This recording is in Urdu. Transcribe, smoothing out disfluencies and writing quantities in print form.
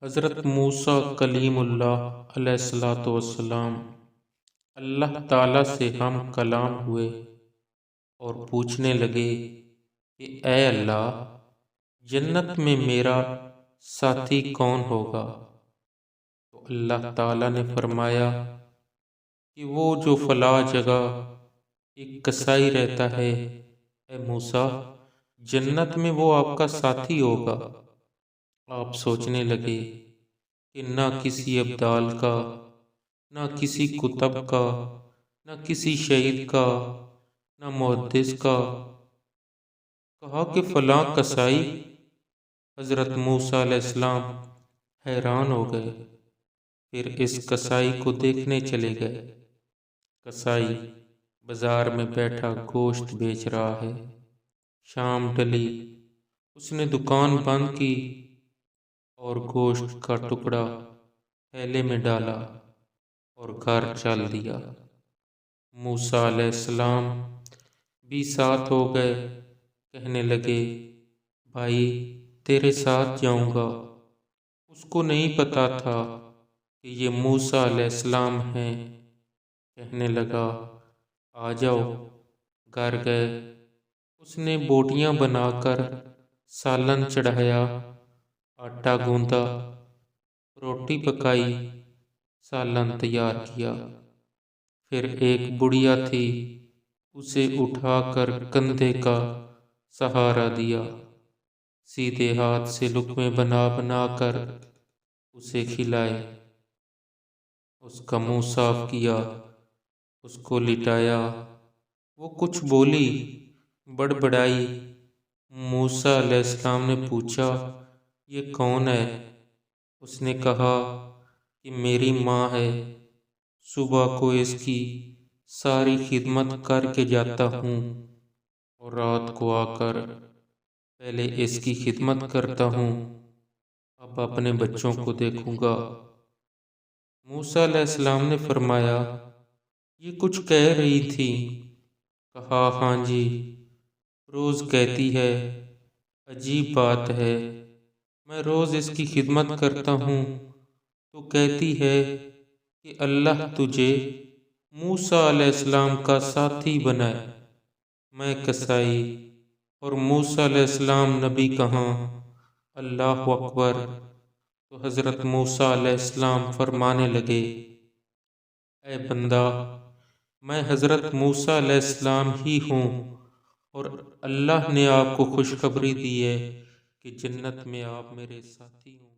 حضرت موسیٰ کلیم اللہ علیہ الصلوۃ والسلام اللہ تعالیٰ سے ہم کلام ہوئے اور پوچھنے لگے کہ اے اللہ، جنت میں میرا ساتھی کون ہوگا؟ تو اللہ تعالیٰ نے فرمایا کہ وہ جو فلاں جگہ ایک کسائی رہتا ہے، اے موسیٰ، جنت میں وہ آپ کا ساتھی ہوگا۔ آپ سوچنے لگے کہ نہ کسی ابدال کا، نہ کسی کتب کا، نہ کسی شہید کا، نہ محدث کا۔ کہا کہ فلاں کسائی۔ حضرت موسیٰ علیہ السلام حیران ہو گئے، پھر اس کسائی کو دیکھنے چلے گئے۔ کسائی بازار میں بیٹھا گوشت بیچ رہا ہے۔ شام ڈلی، اس نے دکان بند کی اور گوشت کا ٹکڑا تھیلے میں ڈالا اور گھر چل دیا۔ موسیٰ علیہ السلام بھی ساتھ ہو گئے، کہنے لگے بھائی تیرے ساتھ جاؤں گا۔ اس کو نہیں پتا تھا کہ یہ موسیٰ علیہ السلام ہیں۔ کہنے لگا آ جاؤ۔ گھر گئے، اس نے بوٹیاں بنا کر سالن چڑھایا، آٹا گوندا، روٹی پکائی، سالن تیار کیا۔ پھر ایک بڑھیا تھی، اسے اٹھا کر کندھے کا سہارا دیا، سیدھے ہاتھ سے لقمے بنا بنا کر اسے کھلائے، اس کا منہ صاف کیا، اس کو لٹایا۔ وہ کچھ بولی، بڑبڑائی۔ موسیٰ علیہ السلام نے پوچھا یہ کون ہے؟ اس نے کہا کہ میری ماں ہے، صبح کو اس کی ساری خدمت کر کے جاتا ہوں اور رات کو آ کر پہلے اس کی خدمت کرتا ہوں، اب اپنے بچوں کو دیکھوں گا۔ موسیٰ علیہ السلام نے فرمایا یہ کچھ کہہ رہی تھی؟ کہا ہاں جی، روز کہتی ہے عجیب بات ہے، میں روز اس کی خدمت کرتا ہوں تو کہتی ہے کہ اللہ تجھے موسیٰ علیہ السلام کا ساتھی بنائے۔ میں کسائی اور موسیٰ علیہ السلام نبی کہاں؟ اللہ اکبر۔ تو حضرت موسیٰ علیہ السلام فرمانے لگے اے بندہ، میں حضرت موسیٰ علیہ السلام ہی ہوں، اور اللہ نے آپ کو خوشخبری دی ہے کہ جنت میں آپ میرے ساتھی ہوں۔